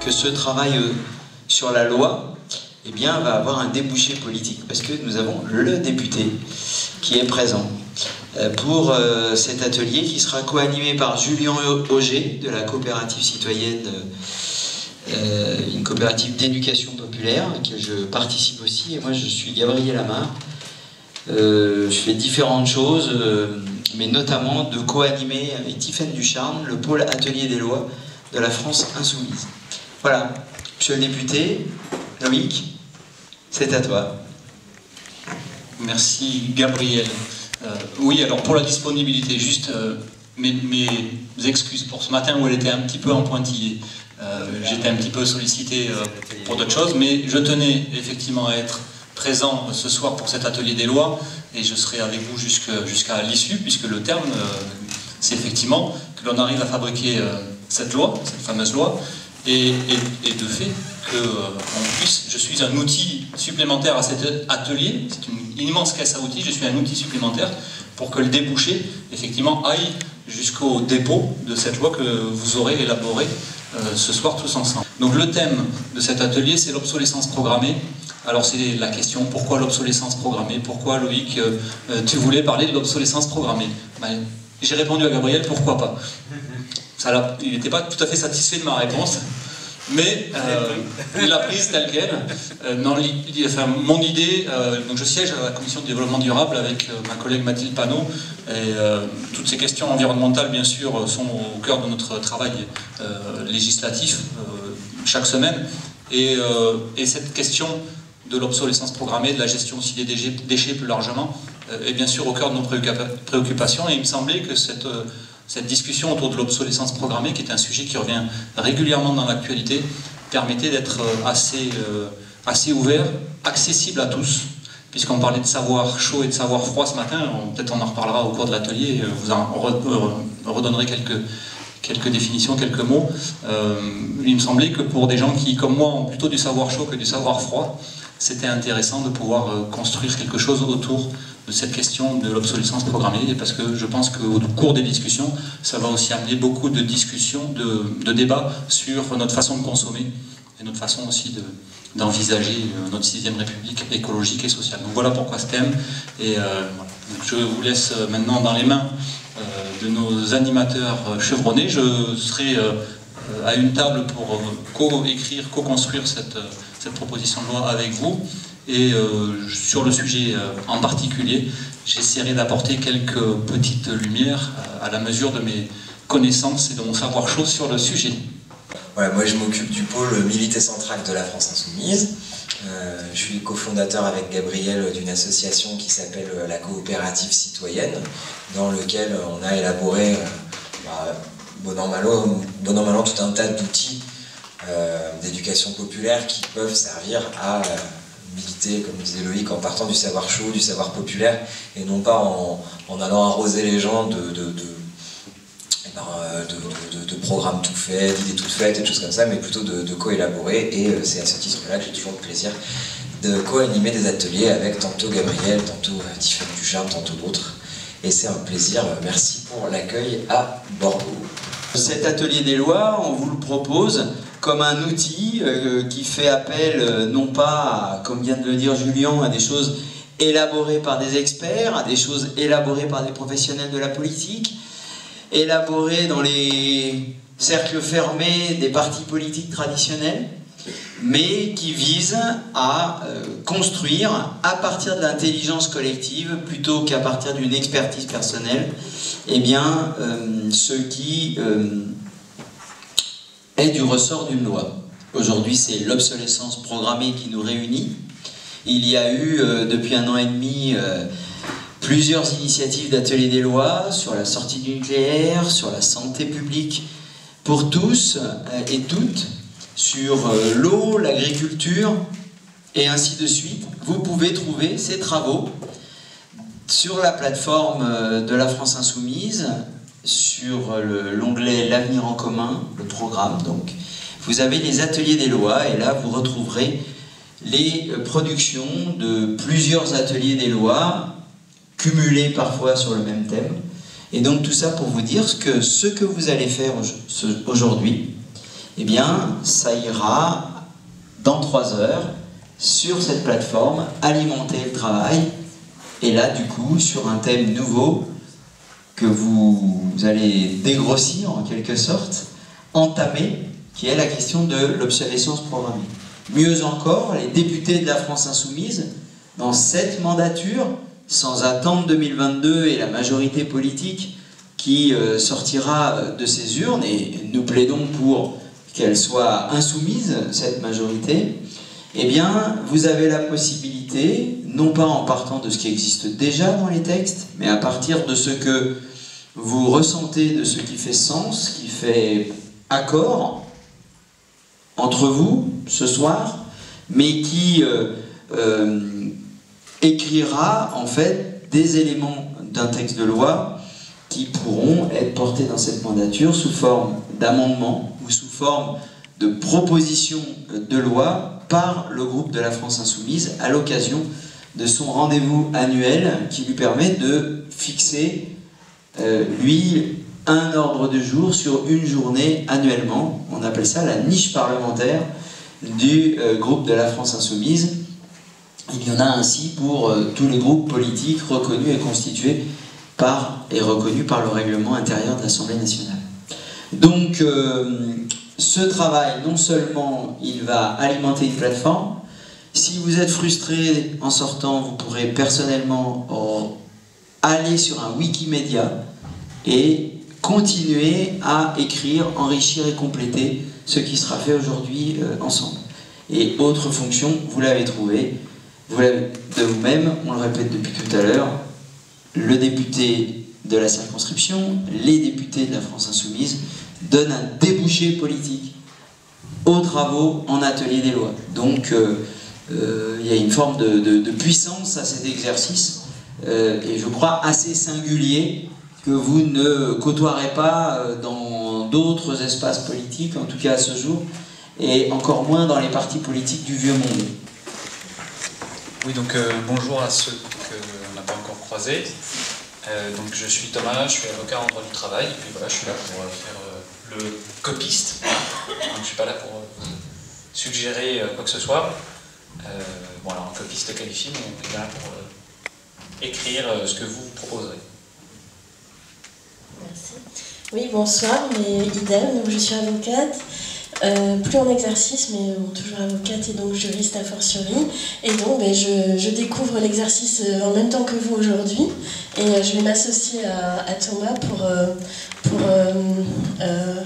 que ce travail sur la loi eh bien, va avoir un débouché politique, parce que nous avons le député qui est présent pour cet atelier qui sera co-animé par Julien Auger de la coopérative citoyenne, une coopérative d'éducation populaire, à laquelle je participe aussi, et moi je suis Gabriel Amar. Je fais différentes choses, mais notamment de co-animer avec Tiffaine Ducharme le pôle atelier des lois de la France insoumise. Voilà, monsieur le député, Loïc, c'est à toi. Merci Gabriel. Oui, alors pour la disponibilité, juste mes excuses pour ce matin où elle était un petit peu en pointillé. J'étais un petit peu sollicité pour d'autres choses, mais je tenais effectivement à être présent ce soir pour cet atelier des lois, et je serai avec vous jusqu'à l'issue, puisque le terme, c'est effectivement que l'on arrive à fabriquer cette loi, cette fameuse loi, et de fait que je suis un outil supplémentaire à cet atelier, c'est une immense caisse à outils, je suis un outil supplémentaire pour que le débouché, effectivement, aille jusqu'au dépôt de cette loi que vous aurez élaborée ce soir tous ensemble. Donc le thème de cet atelier, c'est l'obsolescence programmée. Alors c'est la question, pourquoi l'obsolescence programmée? Pourquoi, Loïc, tu voulais parler de l'obsolescence programmée? Ben, j'ai répondu à Gabriel, pourquoi pas? Il n'était pas tout à fait satisfait de ma réponse, mais il l'a prise telle quelle. Mon idée, donc je siège à la commission de développement durable avec ma collègue Mathilde Panot, et toutes ces questions environnementales, bien sûr, sont au cœur de notre travail législatif chaque semaine, et cette question de l'obsolescence programmée, de la gestion aussi des déchets plus largement, est bien sûr au cœur de nos préoccupations, et il me semblait que cette discussion autour de l'obsolescence programmée, qui est un sujet qui revient régulièrement dans l'actualité, permettait d'être assez ouvert, accessible à tous, puisqu'on parlait de savoir chaud et de savoir froid ce matin, peut-être on en reparlera au cours de l'atelier, vous en redonnerez quelques définitions, quelques mots. Il me semblait que pour des gens qui, comme moi, ont plutôt du savoir chaud que du savoir froid, c'était intéressant de pouvoir construire quelque chose autour de cette question de l'obsolescence programmée, parce que je pense qu'au cours des discussions, ça va aussi amener beaucoup de discussions, de débats sur notre façon de consommer, et notre façon aussi d'envisager notre 6e République écologique et sociale. Donc voilà pourquoi ce thème, et voilà. Donc je vous laisse maintenant dans les mains de nos animateurs chevronnés. Je serai à une table pour co-écrire, co-construire cette proposition de loi avec vous. Et sur le sujet en particulier, j'essaierai d'apporter quelques petites lumières à la mesure de mes connaissances et de mon savoir chaud sur le sujet. Voilà, moi je m'occupe du pôle Milité Centrale de la France Insoumise. Je suis cofondateur avec Gabriel d'une association qui s'appelle la coopérative citoyenne, dans lequel on a élaboré, bon an mal an, tout un tas d'outils d'éducation populaire qui peuvent servir à militer, comme disait Loïc, en partant du savoir chaud, du savoir populaire, et non pas en allant arroser les gens de programmes tout faits, d'idées toutes faites et de choses comme ça, mais plutôt de co-élaborer, et c'est à ce titre-là que j'ai toujours le plaisir de co-animer des ateliers avec tantôt Gabriel, tantôt Tiffaine Ducharme, tantôt d'autres, et c'est un plaisir. Merci pour l'accueil à Bordeaux. Cet atelier des lois, on vous le propose comme un outil qui fait appel non pas, comme vient de le dire Julien, à des choses élaborées par des experts, à des choses élaborées par des professionnels de la politique, élaborées dans les cercles fermés des partis politiques traditionnels, mais qui visent à construire à partir de l'intelligence collective plutôt qu'à partir d'une expertise personnelle, eh bien, ce qui est du ressort d'une loi. Aujourd'hui, c'est l'obsolescence programmée qui nous réunit. Il y a eu, depuis 1 an et demi, plusieurs initiatives d'ateliers des lois sur la sortie du nucléaire, sur la santé publique pour tous et toutes, sur l'eau, l'agriculture, et ainsi de suite. Vous pouvez trouver ces travaux sur la plateforme de la France Insoumise, sur l'onglet L'avenir en commun, le programme. Donc, vous avez les ateliers des lois, et là vous retrouverez les productions de plusieurs ateliers des lois, cumulés parfois sur le même thème. Et donc tout ça pour vous dire que ce que vous allez faire aujourd'hui, eh bien, ça ira dans 3 heures sur cette plateforme, alimenter le travail, et là, du coup, sur un thème nouveau que vous allez dégrossir en quelque sorte, entamer, qui est la question de l'obsolescence programmée. Mieux encore, les députés de la France Insoumise, dans cette mandature, sans attendre 2022 et la majorité politique qui sortira de ces urnes, et nous plaidons pour qu'elle soit insoumise, cette majorité, eh bien, vous avez la possibilité, non pas en partant de ce qui existe déjà dans les textes, mais à partir de ce que vous ressentez, de ce qui fait sens, qui fait accord entre vous ce soir, mais qui écrira en fait des éléments d'un texte de loi qui pourront être portés dans cette mandature sous forme d'amendements ou sous forme de propositions de loi par le groupe de la France Insoumise à l'occasion de son rendez-vous annuel qui lui permet de fixer, lui, un ordre de jour sur une journée annuellement. On appelle ça la niche parlementaire du groupe de la France Insoumise. Il y en a ainsi pour tous les groupes politiques reconnus et constitués et reconnus par le règlement intérieur de l'Assemblée nationale. Donc, ce travail, non seulement il va alimenter une plateforme, si vous êtes frustré en sortant, vous pourrez personnellement aller sur un Wikimedia et continuer à écrire, enrichir et compléter ce qui sera fait aujourd'hui ensemble. Et autre fonction, vous l'avez trouvé, vous l'avez de vous-même, on le répète depuis tout à l'heure, le député de la circonscription, les députés de la France Insoumise, donne un débouché politique aux travaux en atelier des lois. Donc il y a une forme de puissance à cet exercice, et je crois assez singulier, que vous ne côtoierez pas dans d'autres espaces politiques, en tout cas à ce jour, et encore moins dans les partis politiques du vieux monde. Oui, donc bonjour à ceux qu'on n'a pas encore croisés. Donc je suis Thomas, je suis avocat en droit du travail, et puis voilà, je suis là pour faire le copiste. Donc, je ne suis pas là pour suggérer quoi que ce soit. Voilà, un copiste qualifié, mais on est là pour écrire ce que vous proposerez. Merci. Oui, bonsoir, mais idem, donc je suis avocate, plus en exercice, mais bon, toujours avocate et donc juriste a fortiori. Et donc je découvre l'exercice en même temps que vous aujourd'hui, et je vais m'associer à Thomas pour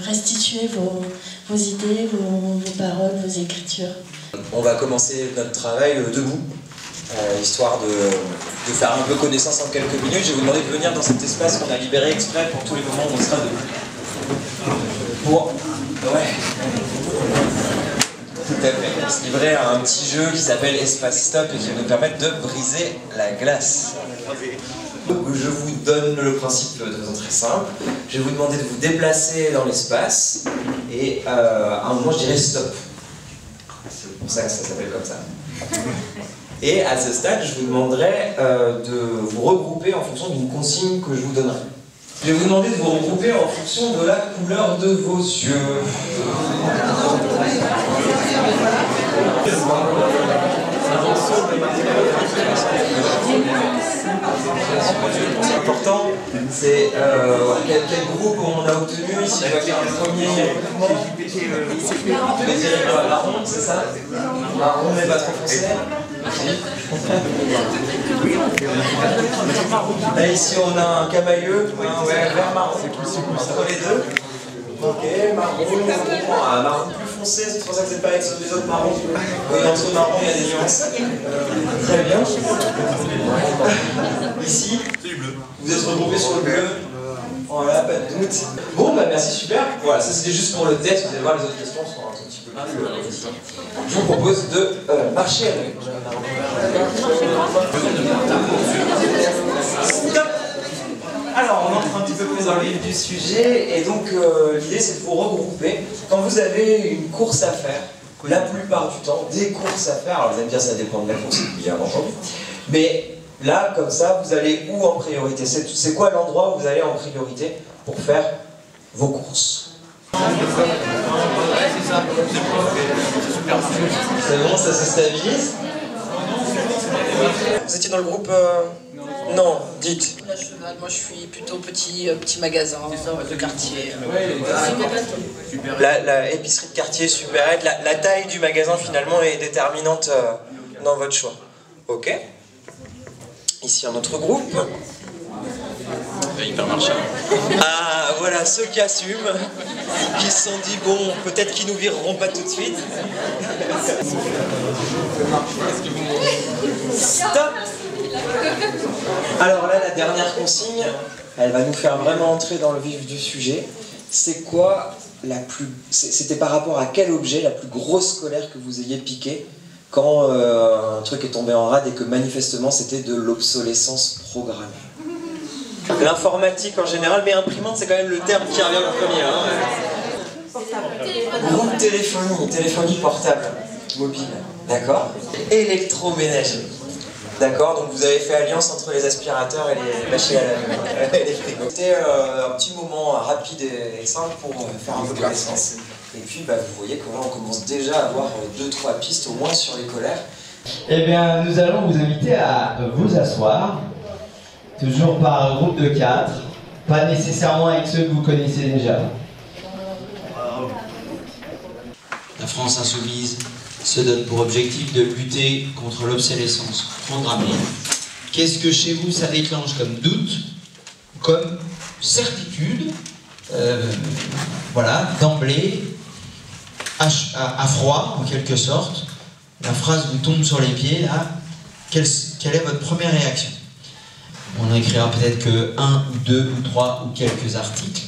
restituer vos idées, vos paroles, vos écritures. On va commencer notre travail debout, histoire de faire un peu connaissance en quelques minutes. Je vais vous demander de venir dans cet espace qu'on a libéré exprès pour tous les moments où on sera debout. Ouais. Tout à fait. Se livrer à un petit jeu qui s'appelle Espace Stop et qui va nous permettre de briser la glace. Je vous donne le principe de façon très simple. Je vais vous demander de vous déplacer dans l'espace et à un moment je dirai stop. C'est pour ça que ça s'appelle comme ça. Et à ce stade, je vous demanderai de vous regrouper en fonction d'une consigne que je vous donnerai. Je vais vous demander de vous regrouper en fonction de la couleur de vos yeux. L'important, c'est quel groupe on a obtenu. Ici, je vois qu'il y a le premier marron, c'est ça? Marron, mais pas trop foncé. Là, ici, on a un camailleux, vert marron, entre les deux. Ok, marron, marron plus foncé, c'est pour ça que c'est pas avec les autres marrons. Oui, entre marron, il y a des nuances. Très bien. Ici, vous êtes regroupés sur le bleu. Voilà, pas de doute. Bon, bah merci, super. Voilà, ça c'était juste pour le test. Vous allez voir, les autres questions sont un tout petit peu plus. Je vous propose de marcher avec. Stop. Alors, on entre un petit peu plus dans le vif du sujet, et donc l'idée c'est de vous regrouper. Quand vous avez une course à faire, la plupart du temps, des courses à faire, alors vous allez me dire ça dépend de la course, bien entendu, mais là, comme ça, vous allez où en priorité? C'est quoi l'endroit où vous allez en priorité pour faire vos courses? C'est bon, ça se stabilise. Vous étiez dans le groupe Non, dites. La Cheval, moi je suis plutôt petit magasin de quartier. La épicerie de quartier, supérette. La taille du magasin finalement est déterminante dans votre choix. Ok. Ici un autre groupe. Hypermarché. Ah, voilà, ceux qui assument, qui se sont dit, bon, peut-être qu'ils nous vireront pas tout de suite. Stop! Alors là, la dernière consigne, elle va nous faire vraiment entrer dans le vif du sujet. C'est quoi C'était par rapport à quel objet la plus grosse colère que vous ayez piquée quand un truc est tombé en rade et que manifestement c'était de l'obsolescence programmée? L'informatique en général, mais imprimante c'est quand même le terme qui revient en premier. Groupe téléphonie portable, mobile, d'accord. Électroménager, d'accord. Donc vous avez fait alliance entre les aspirateurs et les machines à laver, les frigos. C'était un petit moment rapide et simple pour faire un peu de connaissance. Et puis vous voyez que là on commence déjà à avoir 2-3 pistes au moins sur les colères. Eh bien, nous allons vous inviter à vous asseoir. Toujours par groupe de 4, pas nécessairement avec ceux que vous connaissez déjà. La France insoumise se donne pour objectif de lutter contre l'obsolescence programmée. Qu'est-ce que chez vous ça déclenche comme doute, comme certitude, voilà, d'emblée, à froid en quelque sorte, la phrase vous tombe sur les pieds là, quelle est votre première réaction? On n'écrira peut-être que 1 ou 2 ou 3 ou quelques articles,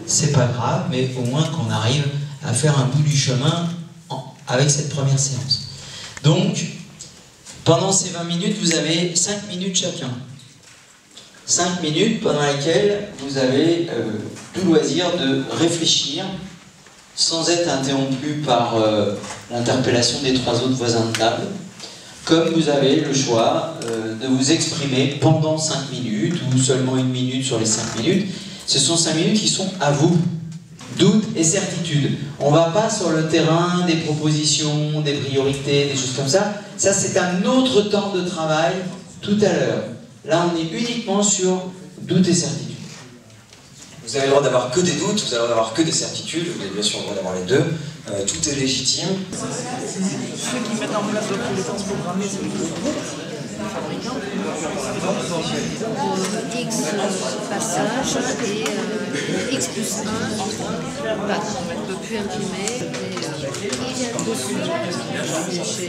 c'est pas grave, mais au moins qu'on arrive à faire un bout du chemin avec cette première séance. Donc, pendant ces 20 minutes, vous avez 5 minutes chacun. 5 minutes pendant lesquelles vous avez tout loisir de réfléchir sans être interrompu par l'interpellation des 3 autres voisins de table. Comme vous avez le choix de vous exprimer pendant 5 minutes ou seulement 1 minute sur les 5 minutes, ce sont 5 minutes qui sont à vous. Doute et certitude. On ne va pas sur le terrain des propositions, des priorités, des choses comme ça. Ça, c'est un autre temps de travail tout à l'heure. Là, on est uniquement sur doute et certitude. Vous avez le droit d'avoir que des doutes, vous avez le droit d'avoir que des certitudes, vous avez bien sûr le droit d'avoir les deux. Tout est légitime. Ceux qui mettent en place l'obsolescence programmée, c'est le fabricant. X passage et X plus 1, on ne peut plus imprimer. Et il y a dessus, chez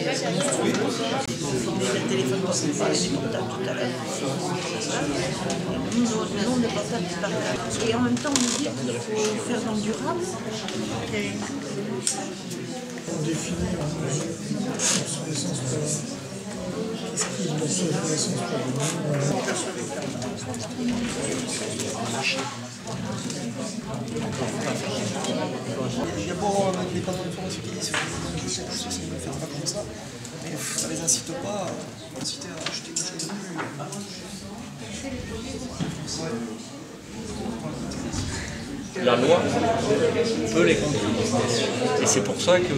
Le téléphone portable, tout à l'heure. Le nombre de portables qui partent. Et en même temps, on nous dit qu'il faut faire dans le durable. On définit l'obsolescence programmée. Qu'est-ce qui est l'obsolescence programmée? Il y a beau avoir des panneaux d'information qui disent que ça ne fait pas comme ça, mais ça ne les incite pas à inciter à acheter quelque chose de plus. La loi peut les contrôler. Et c'est pour ça que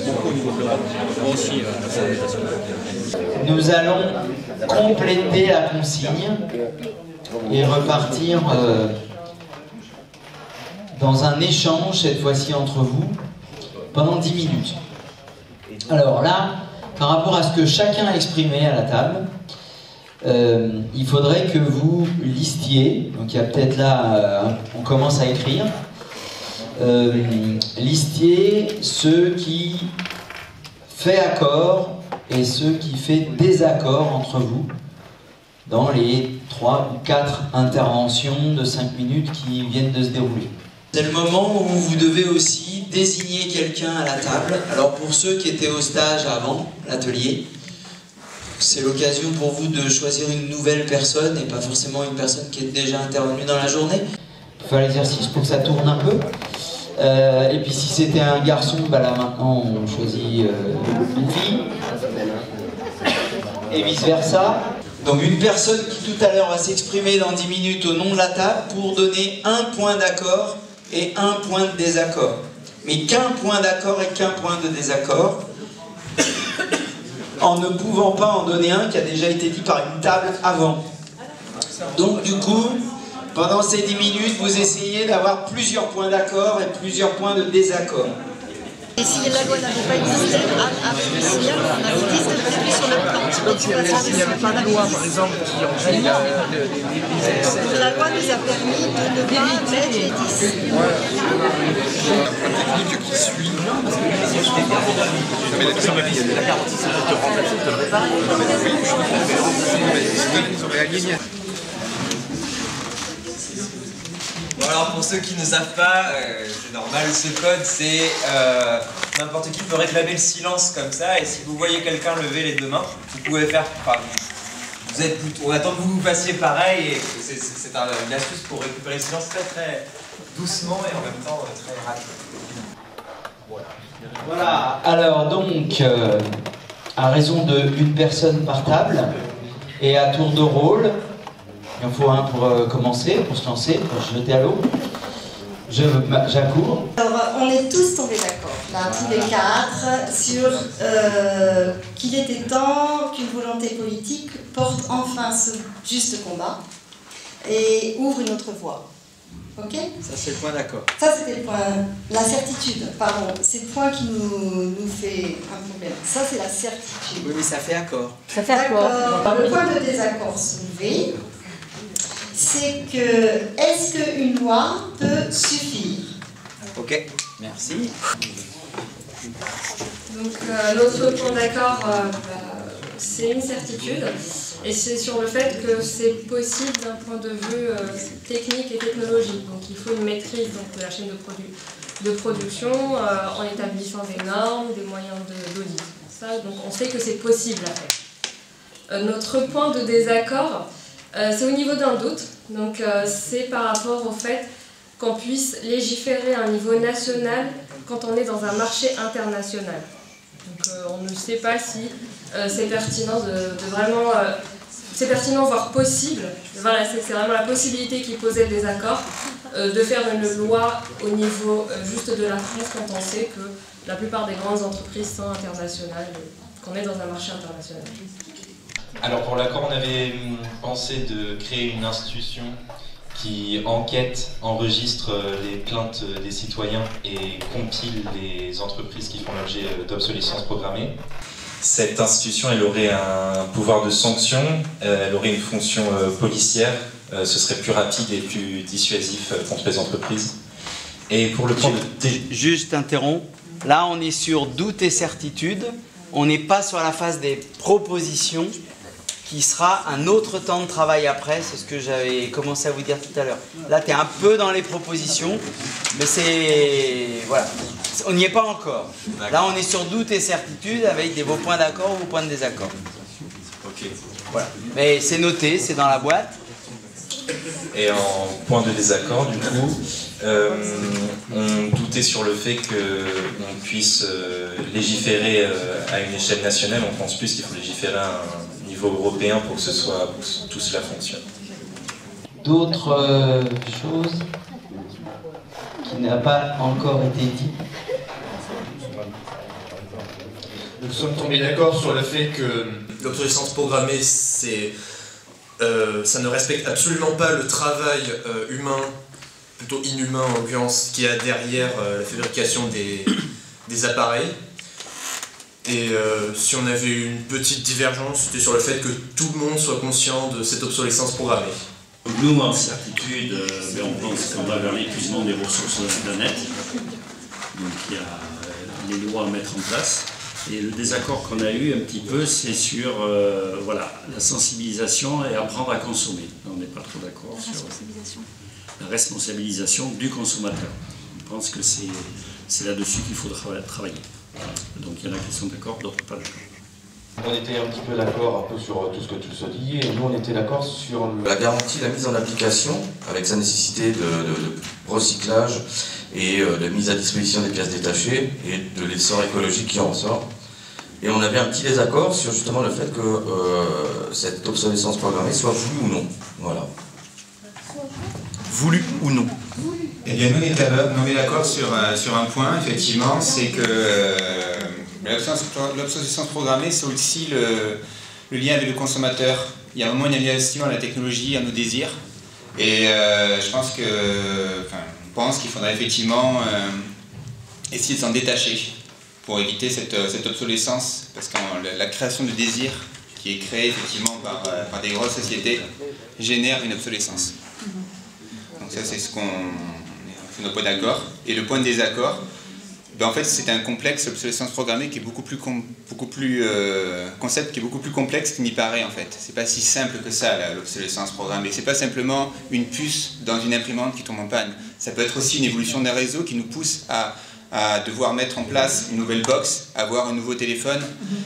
beaucoup au niveau de l'Europe, aussi la réglementation. Nous allons compléter la consigne et repartir dans un échange, cette fois-ci entre vous, pendant 10 minutes. Alors là, par rapport à ce que chacun a exprimé à la table, il faudrait que vous listiez, donc il y a peut-être là, on commence à écrire, listiez ceux qui fait accord et ceux qui fait désaccord entre vous dans les 3 ou 4 interventions de 5 minutes qui viennent de se dérouler. C'est le moment où vous devez aussi désigner quelqu'un à la table. Alors pour ceux qui étaient au stage avant l'atelier, c'est l'occasion pour vous de choisir une nouvelle personne et pas forcément une personne qui est déjà intervenue dans la journée. Pour faire l'exercice pour que ça tourne un peu. Et puis si c'était un garçon, bah là maintenant on choisit une fille. Et vice versa. Donc une personne qui tout à l'heure va s'exprimer dans 10 minutes au nom de la table pour donner un point d'accord et un point de désaccord. mais qu'un point d'accord et qu'un point de désaccord, en ne pouvant pas en donner un qui a déjà été dit par une table avant. Donc du coup, pendant ces 10 minutes, vous essayez d'avoir plusieurs points d'accord et plusieurs points de désaccord. Et si la loi n'avait pas existé, on avait 10 de produits sur le plan. Donc s'il n'y avait pas de loi, par exemple, qui entraîne La loi nous a permis de ne pas mettre les 10. La technique qui suit. La garantie, c'est de te remplacer, de te le réparer. Oui, je suis remplacé, ils auraient aligné. Bon, alors pour ceux qui ne savent pas, c'est normal, ce code c'est n'importe qui peut réclamer le silence comme ça, et si vous voyez quelqu'un lever les deux mains, vous pouvez faire, enfin, on attend que vous fassiez pareil, et c'est une astuce pour récupérer le silence très très doucement et en même temps très rapide. Voilà, alors donc, à raison d'une personne par table, et à tour de rôle, il en faut un pour commencer, pour se lancer, pour se jeter à l'eau. J'accours. Alors, on est tous tombés d'accord, là, tous les quatre, sur qu'il était temps qu'une volonté politique porte enfin ce juste combat et ouvre une autre voie. Ok ? Ça, c'est le point d'accord. Ça, c'était le point. La certitude, pardon. C'est le point qui nous fait un problème. Ça, c'est la certitude. Oui, mais ça fait accord. Ça fait accord. Le point de désaccord soulevé, c'est que est-ce qu'une loi peut suffire? Ok, merci. Donc l'autre point d'accord, c'est une certitude, et c'est sur le fait que c'est possible d'un point de vue technique et technologique. Donc il faut une maîtrise de la chaîne de production en établissant des normes, des moyens d'audit. Donc on sait que c'est possible à faire. Notre point de désaccord, c'est au niveau d'un doute. Donc c'est par rapport au fait qu'on puisse légiférer à un niveau national quand on est dans un marché international. Donc on ne sait pas si c'est pertinent de vraiment... c'est pertinent, voire possible. Voilà, c'est vraiment la possibilité qui posait le désaccord de faire une loi au niveau juste de la France quand on sait que la plupart des grandes entreprises sont internationales, qu'on est dans un marché international. Alors pour l'accord, on avait pensé de créer une institution qui enquête, enregistre les plaintes des citoyens et compile les entreprises qui font l'objet d'obsolescence programmée. Cette institution, elle aurait un pouvoir de sanction, elle aurait une fonction policière, ce serait plus rapide et plus dissuasif contre les entreprises. Et pour le point de... Juste interromps, là on est sur doute et certitude, on n'est pas sur la phase des propositions, qui sera un autre temps de travail après, c'est ce que j'avais commencé à vous dire tout à l'heure. Là, tu es un peu dans les propositions, mais c'est... voilà, on n'y est pas encore. Là, on est sur doute et certitude avec vos points d'accord ou vos points de désaccord. Ok. Voilà. Mais c'est noté, c'est dans la boîte. Et en point de désaccord, du coup, on doutait sur le fait qu'on puisse légiférer à une échelle nationale. On pense plus qu'il faut légiférer à un niveau européen pour que tout cela fonctionne. D'autres choses qui n'ont pas encore été dites? Nous sommes tombés d'accord sur le fait que l'obsolescence programmée, ça ne respecte absolument pas le travail humain, plutôt inhumain en l'occurrence, qu'il y a derrière la fabrication des appareils. Et si on avait une petite divergence, c'était sur le fait que tout le monde soit conscient de cette obsolescence programmée. Nous, en certitude, on pense qu'on va vers l'épuisement des ressources de la planète. Donc il y a les lois à mettre en place. Et le désaccord qu'on a eu un petit peu, c'est sur voilà, la sensibilisation et apprendre à consommer. On n'est pas trop d'accord sur la responsabilisation du consommateur. Je pense que c'est là-dessus qu'il faut travailler. Donc il y en a qui sont d'accord, d'autres pas d'accord. On était un petit peu d'accord un peu sur tout ce que tu te dis, et nous on était d'accord sur la garantie, la mise en application, avec sa nécessité de recyclage et de mise à disposition des pièces détachées et de l'essor écologique qui en ressort. Et on avait un petit désaccord sur justement le fait que cette obsolescence programmée soit voulue ou non. Voilà. Voulu ou non. Eh bien, nous, on est d'accord sur un point, effectivement, c'est que l'obsolescence programmée, c'est aussi le lien avec le consommateur. Il y a un moment une aliénation à la technologie, à nos désirs. Et je pense qu'il faudrait effectivement essayer de s'en détacher pour éviter cette obsolescence. Parce que la création de désirs qui est créée effectivement par des grosses sociétés génère une obsolescence. Donc ça, c'est ce qu'on... C'est notre point d'accord. Et le point de désaccord, en fait, c'est un complexe, l'obsolescence programmée, qui est concept qui est beaucoup plus complexe qu'il n'y paraît, en fait. C'est pas si simple que ça, l'obsolescence programmée. C'est pas simplement une puce dans une imprimante qui tombe en panne. Ça peut être aussi une évolution d'un réseau qui nous pousse à devoir mettre en place une nouvelle box, avoir un nouveau téléphone.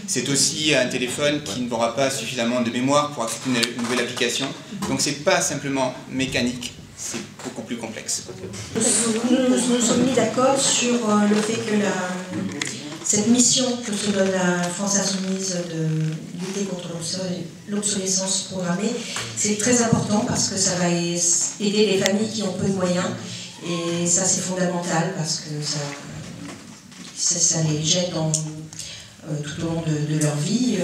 C'est aussi un téléphone qui n'aura pas suffisamment de mémoire pour accepter une nouvelle application. Donc c'est pas simplement mécanique. C'est beaucoup plus complexe. Nous sommes mis d'accord sur le fait que cette mission que se donne la France Insoumise de lutter contre l'obsolescence programmée, c'est très important parce que ça va aider les familles qui ont peu de moyens. Et ça, c'est fondamental parce que ça les jette tout au long de leur vie.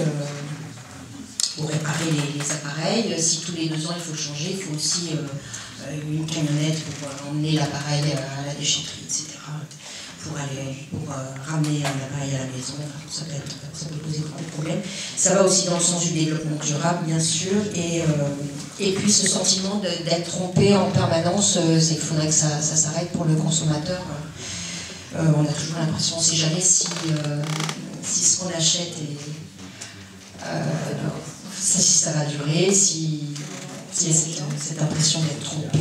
Pour réparer les appareils, si tous les 2 ans il faut le changer, il faut aussi une camionnette pour emmener l'appareil à la déchetterie, etc. Pour ramener un appareil à la maison, ça peut poser beaucoup de problèmes. Ça va aussi dans le sens du développement durable, bien sûr, et puis ce sentiment d'être trompé en permanence, c'est qu'il faudrait que ça s'arrête pour le consommateur. On a toujours l'impression, on ne sait jamais si ce qu'on achète si ça va durer, s'il y a cette impression d'être trompé.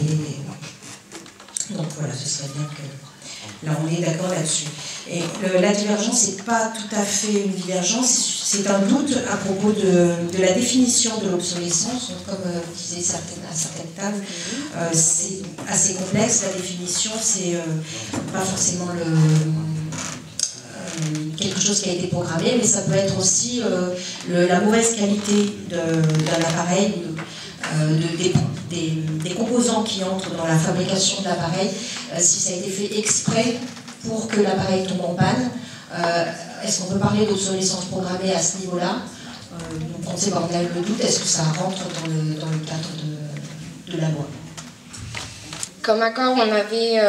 Donc voilà, ce serait bien que... Là, on est d'accord là-dessus. Et la divergence, c'est pas tout à fait une divergence, c'est un doute à propos de la définition de l'obsolescence. Comme disaient à certaines tables, c'est assez complexe, la définition, c'est pas forcément quelque chose qui a été programmé, mais ça peut être aussi la mauvaise qualité d'un appareil, des composants qui entrent dans la fabrication de l'appareil, si ça a été fait exprès pour que l'appareil tombe en panne. Est-ce qu'on peut parler d'obsolescence programmée à ce niveau-là? Donc on ne sait pas, on a le doute, est-ce que ça rentre dans le cadre de la loi? Comme accord, on avait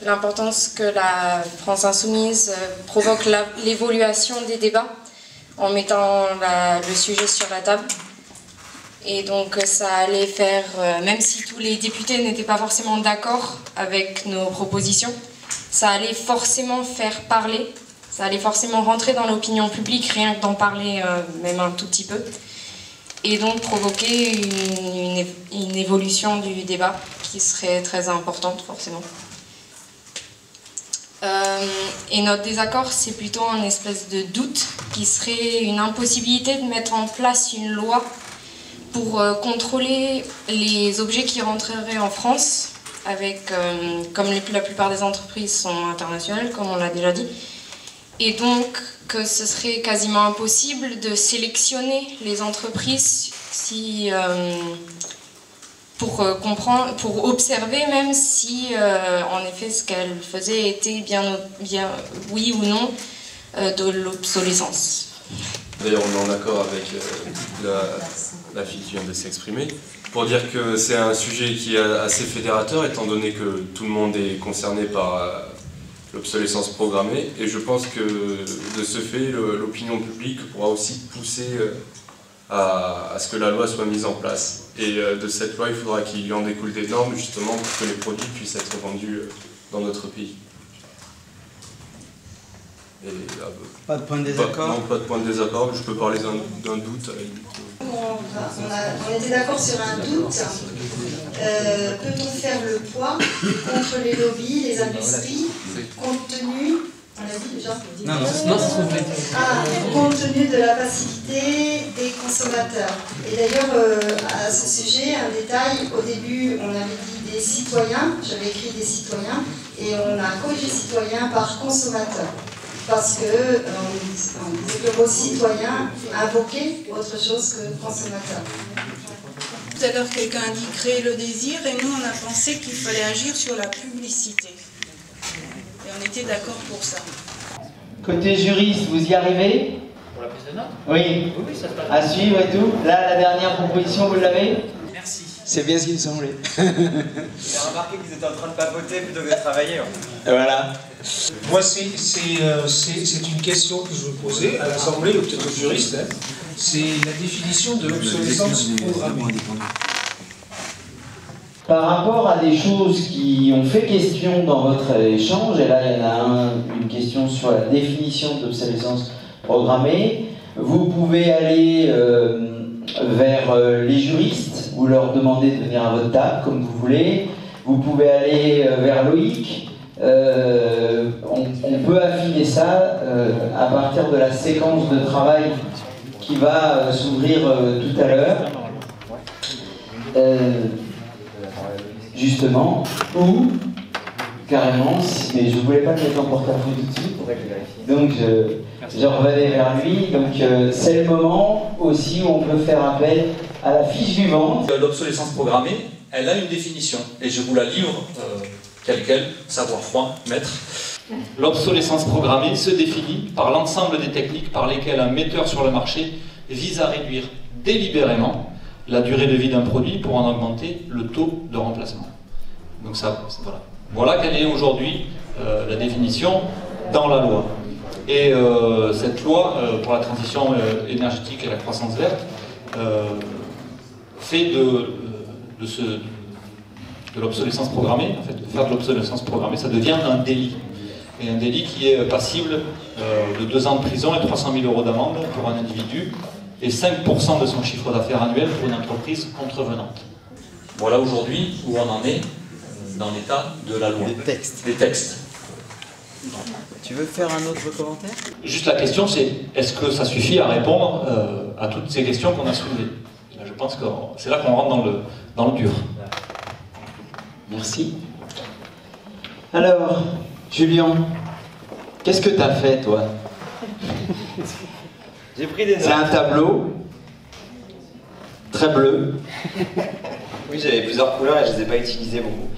l'importance que la France Insoumise provoque l'évolution des débats en mettant le sujet sur la table. Et donc ça allait faire, même si tous les députés n'étaient pas forcément d'accord avec nos propositions, ça allait forcément faire parler, ça allait forcément rentrer dans l'opinion publique, rien que d'en parler même un tout petit peu. Et donc provoquer une évolution du débat qui serait très importante forcément. Et notre désaccord, c'est plutôt un espèce de doute qui serait une impossibilité de mettre en place une loi pour contrôler les objets qui rentreraient en France, avec, comme la plupart des entreprises sont internationales, comme on l'a déjà dit, et donc que ce serait quasiment impossible de sélectionner les entreprises pour observer même si en effet ce qu'elles faisaient était bien oui ou non de l'obsolescence. D'ailleurs on est en accord avec la fille qui vient de s'exprimer pour dire que c'est un sujet qui est assez fédérateur étant donné que tout le monde est concerné par l'obsolescence programmée, et je pense que de ce fait l'opinion publique pourra aussi pousser à ce que la loi soit mise en place. Et de cette loi, il faudra qu'il en découle des normes justement pour que les produits puissent être vendus dans notre pays. Et, pas de point de désaccord? Non, pas de point de désaccord, je peux parler d'un doute. On était d'accord sur un doute. Peut-on faire le poids contre les lobbies, les industries, compte tenu... On l'a dit déjà? Non, compte tenu de la passivité des consommateurs. Et d'ailleurs, à ce sujet, un détail, au début, on avait dit des citoyens, j'avais écrit des citoyens, et on a corrigé citoyens par consommateurs. Parce que le mot citoyen invoquait autre chose que consommateur. tout à l'heure, quelqu'un a dit créer le désir, et nous, on a pensé qu'il fallait agir sur la publicité. Et on était d'accord pour ça. Côté juriste, vous y arrivez? Pour la prise de notes? Oui. Oui, ça se passe. À suivre et tout. Là, la dernière proposition, vous l'avez? Merci. C'est bien ce qui me semblait. J'ai remarqué qu'ils étaient en train de papoter plutôt que de travailler. Voilà. Moi, c'est une question que je veux poser à l'Assemblée, ou peut-être aux juristes. Hein. C'est la définition de l'obsolescence programmée. Par rapport à des choses qui ont fait question dans votre échange, et là il y en a une question sur la définition d'obsolescence programmée, vous pouvez aller vers les juristes, vous leur demandez de venir à votre table comme vous voulez, vous pouvez aller vers Loïc, on peut affiner ça à partir de la séquence de travail qui va s'ouvrir tout à l'heure. Justement, ou carrément, mais je ne voulais pas mettre en porte-à-faux tout de suite, donc je revenais vers lui. Donc c'est le moment aussi où on peut faire appel à la fiche suivante. L'obsolescence programmée, elle a une définition, et je vous la livre telle quelle, savoir froid, maître. L'obsolescence programmée se définit par l'ensemble des techniques par lesquelles un metteur sur le marché vise à réduire délibérément la durée de vie d'un produit pour en augmenter le taux de remplacement. Donc ça, voilà quelle est aujourd'hui la définition dans la loi. Et cette loi pour la transition énergétique et la croissance verte fait de l'obsolescence programmée, en fait, de faire de l'obsolescence programmée, ça devient un délit. Et un délit qui est passible de 2 ans de prison et 300 000 € d'amende pour un individu, et 5% de son chiffre d'affaires annuel pour une entreprise contrevenante. Voilà aujourd'hui où on en est dans l'état de la loi. Des textes. Tu veux faire un autre commentaire? Juste la question c'est, est-ce que ça suffit à répondre à toutes ces questions qu'on a soulevées? Je pense que c'est là qu'on rentre dans le dur. Merci. Alors, Julien, qu'est-ce que tu as fait, toi? J'ai pris des notes. C'est un tableau très bleu. Oui, j'avais plusieurs couleurs et je ne les ai pas utilisées beaucoup.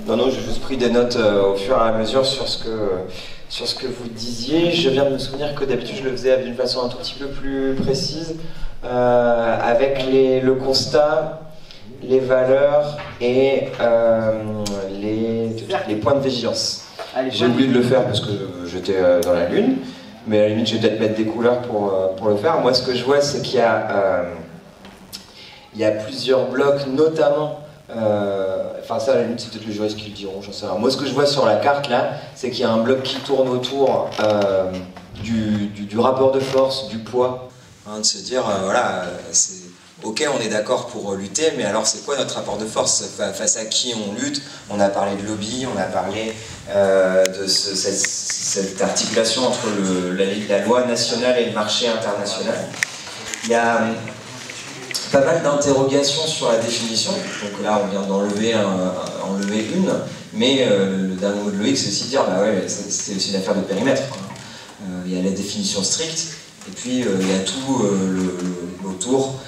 Non, j'ai juste pris des notes au fur et à mesure sur ce que vous disiez. Je viens de me souvenir que d'habitude je le faisais d'une façon un tout petit peu plus précise, avec le constat, les valeurs et les points de vigilance. J'ai oublié de le faire parce que j'étais dans la lune, mais à la limite je vais peut-être mettre des couleurs pour le faire. Moi ce que je vois c'est qu'il y a plusieurs blocs, notamment, enfin ça à la limite c'est peut-être les juristes qui le diront, j'en sais rien. Moi ce que je vois sur la carte là, c'est qu'il y a un bloc qui tourne autour du rapport de force, du poids, de se dire voilà, ok on est d'accord pour lutter, mais alors c'est quoi notre rapport de force, face à qui on lutte? On a parlé de lobby, on a parlé de cette articulation entre la loi nationale et le marché international. Il y a pas mal d'interrogations sur la définition, donc là on vient d'enlever une, mais le dernier mot de Loïc c'est aussi dire, bah ouais, c'est aussi une affaire de périmètre, quoi. Il y a la définition stricte, et puis il y a tout autour,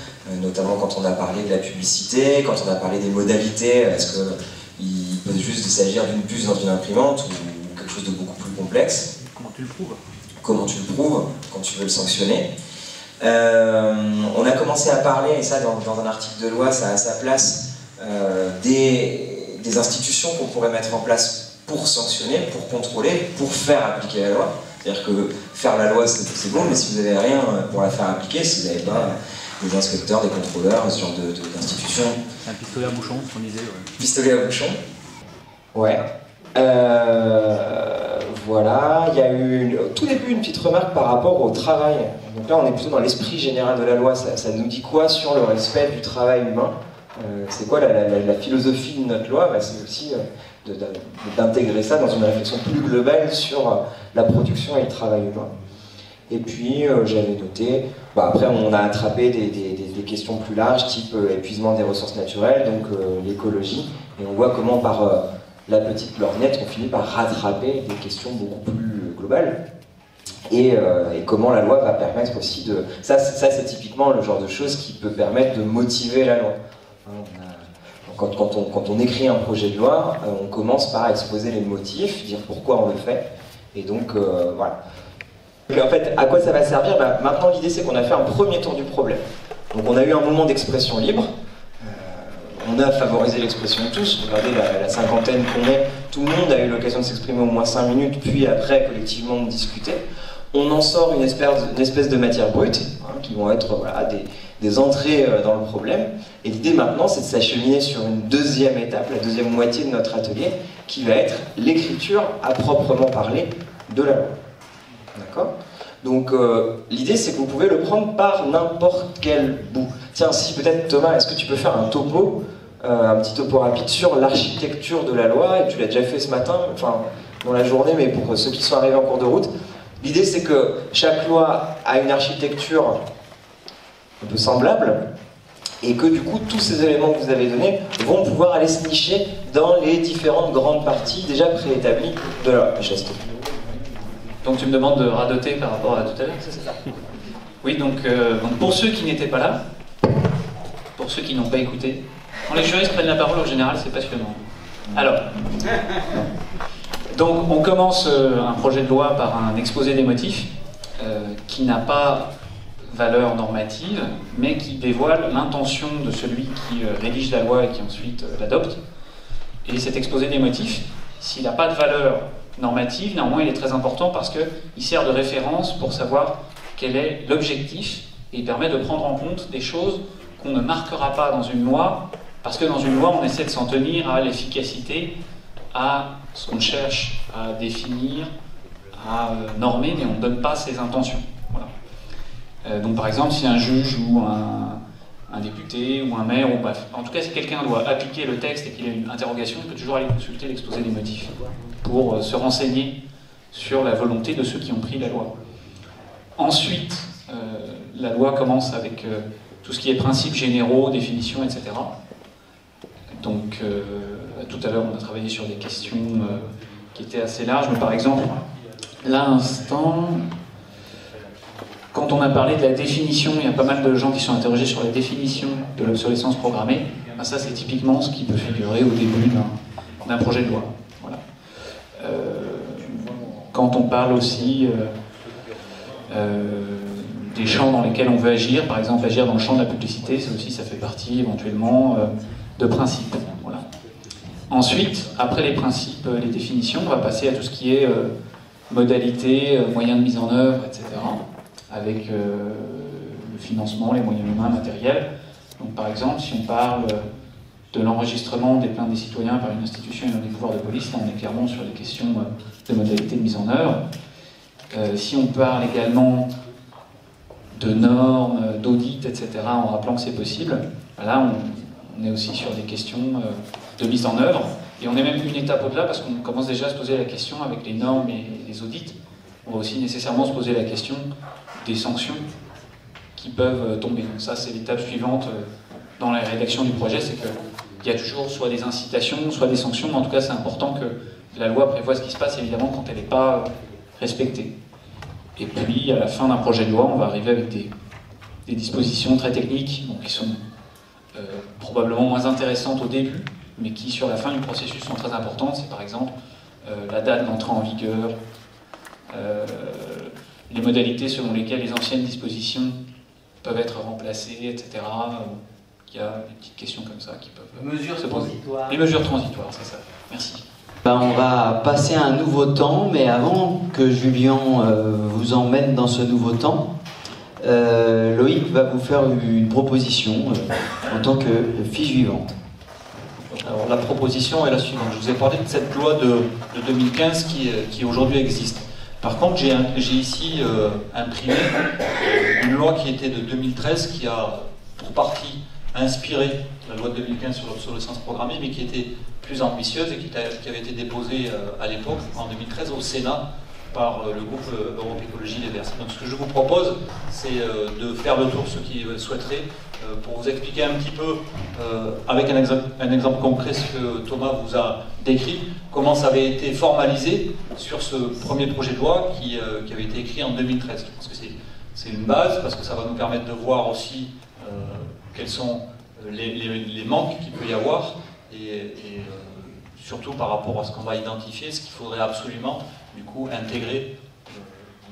notamment quand on a parlé de la publicité, quand on a parlé des modalités, est-ce qu'il peut juste s'agir d'une puce dans une imprimante ou quelque chose de beaucoup plus complexe? Comment tu le prouves? Comment tu le prouves quand tu veux le sanctionner? On a commencé à parler, et ça dans un article de loi, ça a sa place, des institutions qu'on pourrait mettre en place pour sanctionner, pour contrôler, pour faire appliquer la loi. C'est-à-dire que faire la loi c'est bon, mais si vous n'avez rien pour la faire appliquer, si vous n'avez pas des inspecteurs, des contrôleurs, ce genre d'institutions. Un pistolet à bouchon, ce qu'on disait. Ouais. Pistolet à bouchon. Ouais. Voilà, il y a eu au tout début une petite remarque par rapport au travail. Donc là on est plutôt dans l'esprit général de la loi, ça nous dit quoi sur le respect du travail humain? C'est quoi la philosophie de notre loi? C'est aussi d'intégrer ça dans une réflexion plus globale sur la production et le travail humain. Et puis j'avais noté, après on a attrapé des questions plus larges, type épuisement des ressources naturelles, donc l'écologie, et on voit comment par la petite lorgnette on finit par rattraper des questions beaucoup plus globales, et comment la loi va permettre aussi de... Ça c'est typiquement le genre de choses qui peut permettre de motiver la loi. Quand on écrit un projet de loi, on commence par exposer les motifs, dire pourquoi on le fait, et donc voilà. Donc, en fait, à quoi ça va servir? Maintenant, l'idée c'est qu'on a fait un premier tour du problème. Donc on a eu un moment d'expression libre, on a favorisé l'expression de tous, regardez la cinquantaine qu'on est, tout le monde a eu l'occasion de s'exprimer au moins 5 minutes, puis après collectivement de discuter. On en sort une espèce de matière brute, qui vont être voilà, des entrées dans le problème. Et l'idée maintenant, c'est de s'acheminer sur une deuxième étape, la deuxième moitié de notre atelier, qui va être l'écriture à proprement parler de la loi. D'accord? Donc l'idée, c'est que vous pouvez le prendre par n'importe quel bout. Tiens, si peut-être Thomas, est-ce que tu peux faire un topo, un petit topo rapide sur l'architecture de la loi, et tu l'as déjà fait ce matin, enfin dans la journée, mais pour ceux qui sont arrivés en cours de route. L'idée, c'est que chaque loi a une architecture un peu semblable, et que du coup, tous ces éléments que vous avez donnés vont pouvoir aller se nicher dans les différentes grandes parties déjà préétablies de la loi. Donc tu me demandes de radoter par rapport à tout à l'heure, c'est ça? Oui, donc pour ceux qui n'étaient pas là, pour ceux qui n'ont pas écouté, quand les juristes prennent la parole, en général, c'est passionnant. Alors, donc on commence un projet de loi par un exposé des motifs qui n'a pas valeur normative, mais qui dévoile l'intention de celui qui rédige la loi et qui ensuite l'adopte. Et cet exposé des motifs, s'il n'a pas de valeur normative, néanmoins il est très important parce qu'il sert de référence pour savoir quel est l'objectif, et il permet de prendre en compte des choses qu'on ne marquera pas dans une loi, parce que dans une loi on essaie de s'en tenir à l'efficacité, à ce qu'on cherche à définir, à normer, mais on ne donne pas ses intentions. Voilà. Donc par exemple, si un juge ou un député ou un maire, ou bref, en tout cas si quelqu'un doit appliquer le texte et qu'il a une interrogation, il peut toujours aller consulter l'exposé des motifs pour se renseigner sur la volonté de ceux qui ont pris la loi. Ensuite, la loi commence avec tout ce qui est principes généraux, définitions, etc. Donc tout à l'heure on a travaillé sur des questions qui étaient assez larges, mais par exemple, là à l'instant, quand on a parlé de la définition, il y a pas mal de gens qui sont interrogés sur la définition de l'obsolescence programmée. Ben ça c'est typiquement ce qui peut figurer au début d'un projet de loi. Voilà. Quand on parle aussi des champs dans lesquels on veut agir, par exemple agir dans le champ de la publicité, ça fait partie éventuellement de principes. Voilà. Ensuite, après les principes, les définitions, on va passer à tout ce qui est modalités, moyens de mise en œuvre, etc. Avec le financement, les moyens humains, matériels. Donc par exemple, si on parle de l'enregistrement des plaintes des citoyens par une institution ayant des pouvoirs de police, là on est clairement sur les questions de modalités de mise en œuvre. Si on parle également de normes, d'audits, etc., en rappelant que c'est possible, là on est aussi sur des questions de mise en œuvre, et on est même une étape au-delà parce qu'on commence déjà à se poser la question avec les normes et les audits. On va aussi nécessairement se poser la question des sanctions qui peuvent tomber. Donc ça c'est l'étape suivante dans la rédaction du projet, c'est qu'il y a toujours soit des incitations, soit des sanctions, mais en tout cas c'est important que la loi prévoit ce qui se passe évidemment quand elle n'est pas respectée. Et puis à la fin d'un projet de loi, on va arriver avec des dispositions très techniques, donc qui sont probablement moins intéressantes au début, mais qui sur la fin du processus sont très importantes. C'est par exemple la date d'entrée en vigueur, les modalités selon lesquelles les anciennes dispositions peuvent être remplacées, etc. Il y a des petites questions comme ça qui peuvent se poser. Les mesures transitoires, c'est ça. Merci. Ben, on va passer à un nouveau temps, mais avant que Julien vous emmène dans ce nouveau temps, Loïc va vous faire une proposition en tant que fiche vivante. Alors la proposition est la suivante. Je vous ai parlé de cette loi de 2015 qui aujourd'hui existe. Par contre, j'ai ici imprimé une loi qui était de 2013 qui a pour partie inspiré la loi de 2015 sur l'obsolescence programmée, mais qui était plus ambitieuse et qui avait été déposée à l'époque, en 2013, au Sénat, par le groupe Europe Écologie Les Verts. Donc ce que je vous propose, c'est de faire le tour, ceux qui souhaiteraient, pour vous expliquer un petit peu, avec un exemple concret, ce que Thomas vous a décrit, comment ça avait été formalisé sur ce premier projet de loi qui avait été écrit en 2013. Je pense que c'est une base, parce que ça va nous permettre de voir aussi quelles sont les manques qu'il peut y avoir et surtout par rapport à ce qu'on va identifier, ce qu'il faudrait absolument du coup intégrer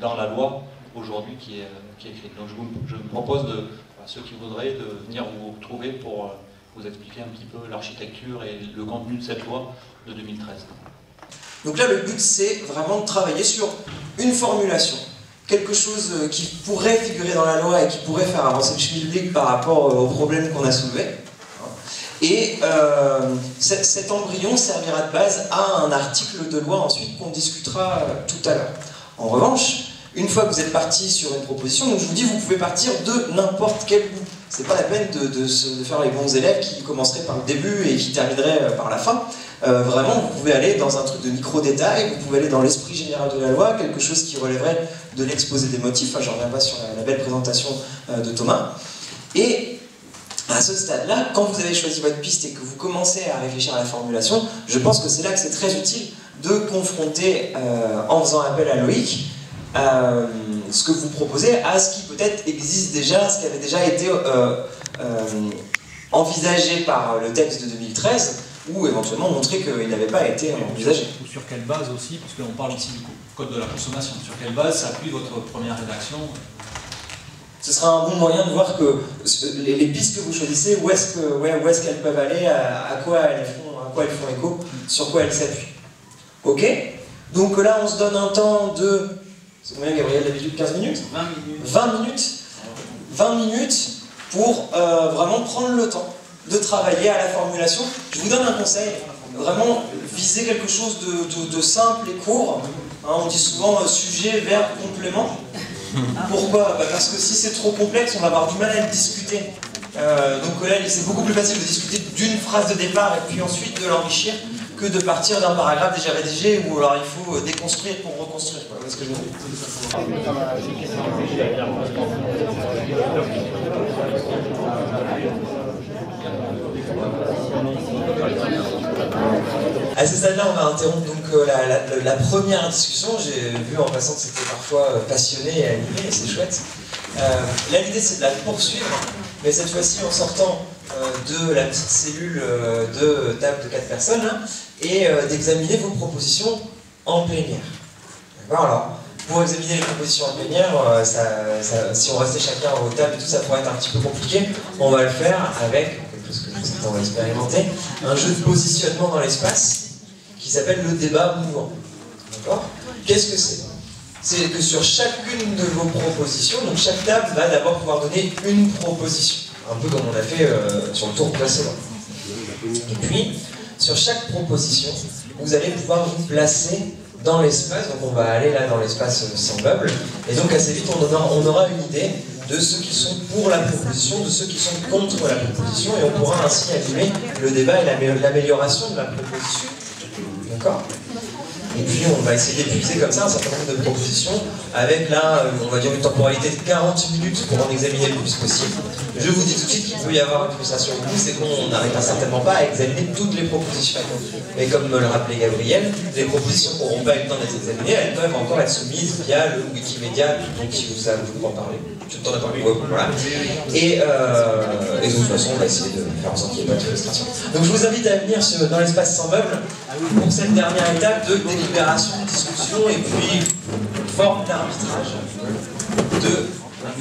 dans la loi aujourd'hui qui est écrite. Donc je me propose à ceux qui voudraient de venir vous retrouver pour vous expliquer un petit peu l'architecture et le contenu de cette loi de 2013. Donc là, le but, c'est vraiment de travailler sur une formulation. Quelque chose qui pourrait figurer dans la loi et qui pourrait faire avancer le schmilblick par rapport aux problèmes qu'on a soulevés. Et cet embryon servira de base à un article de loi ensuite qu'on discutera tout à l'heure. En revanche, une fois que vous êtes parti sur une proposition, donc je vous dis, vous pouvez partir de n'importe quel bout. C'est pas la peine de faire les bons élèves qui commenceraient par le début et qui termineraient par la fin. Vraiment, vous pouvez aller dans un truc de micro-détail, vous pouvez aller dans l'esprit général de la loi, quelque chose qui relèverait de l'exposé des motifs. Enfin, je ne reviens pas sur la belle présentation de Thomas. Et à ce stade-là, quand vous avez choisi votre piste et que vous commencez à réfléchir à la formulation, je pense que c'est là que c'est très utile de confronter, en faisant appel à Loïc, ce que vous proposez à ce qui peut-être existe déjà, ce qui avait déjà été envisagé par le texte de 2013, ou éventuellement montrer qu'il n'avait pas été envisagé. Ou sur quelle base aussi, parce qu'on parle ici du code de la consommation, sur quelle base s'appuie votre première rédaction? Ce sera un bon moyen de voir que les pistes que vous choisissez, où est-ce qu'elles peuvent aller, à quoi elles font écho, sur quoi elles s'appuient. Ok? Donc là, on se donne un temps de... C'est combien, Gabriel, d'habitude? 15 minutes? 20 minutes. 20 minutes 20 minutes pour vraiment prendre le temps de travailler à la formulation. Je vous donne un conseil, vraiment viser quelque chose de simple et court. Hein, on dit souvent sujet, verbe, complément. Pourquoi? Parce que si c'est trop complexe, on va avoir du mal à le discuter. Donc là, c'est beaucoup plus facile de discuter d'une phrase de départ et puis ensuite de l'enrichir que de partir d'un paragraphe déjà rédigé où alors il faut déconstruire pour reconstruire. Voilà ce que je veux dire. À ce stade-là, on va interrompre donc la première discussion. J'ai vu en passant que c'était parfois passionné et animé, et c'est chouette. Là, l'idée, c'est de la poursuivre, mais cette fois-ci en sortant de la petite cellule de table de 4 personnes, hein, et d'examiner vos propositions en plénière. D'accord? Alors, pour examiner les propositions en plénière, si on restait chacun aux tables et tout, ça pourrait être un petit peu compliqué. On va le faire avec, quelque chose que je vous invite à expérimenter, un jeu de positionnement dans l'espace qui s'appelle le débat mouvant. D'accord? Qu'est-ce que c'est? C'est que sur chacune de vos propositions, donc chaque table va d'abord pouvoir donner une proposition, un peu comme on a fait sur le tour précédent. Et puis, sur chaque proposition, vous allez pouvoir vous placer dans l'espace, donc on va aller là dans l'espace sans bubble, et donc assez vite on aura une idée de ceux qui sont pour la proposition, de ceux qui sont contre la proposition, et on pourra ainsi animer le débat et l'amélioration de la proposition. D'accord? Et puis on va essayer d'épuiser comme ça un certain nombre de propositions avec là, on va dire une temporalité de 40 minutes pour en examiner le plus possible. Je vous dis tout de suite qu'il peut y avoir une frustration au bout, c'est qu'on n'arrivera certainement pas à examiner toutes les propositions. Mais comme me le rappelait Gabriel, les propositions qui n'auront pas eu le temps d'être examinées, elles peuvent encore être soumises via le Wikimedia, donc si vous savez, je vous en parler. Tout le temps n'a pas pu, voilà. Et de toute façon, on va essayer de faire en sorte qu'il n'y ait pas de frustration. Donc je vous invite à venir dans l'espace sans meubles pour cette dernière étape de délibération, de discussion et puis forme d'arbitrage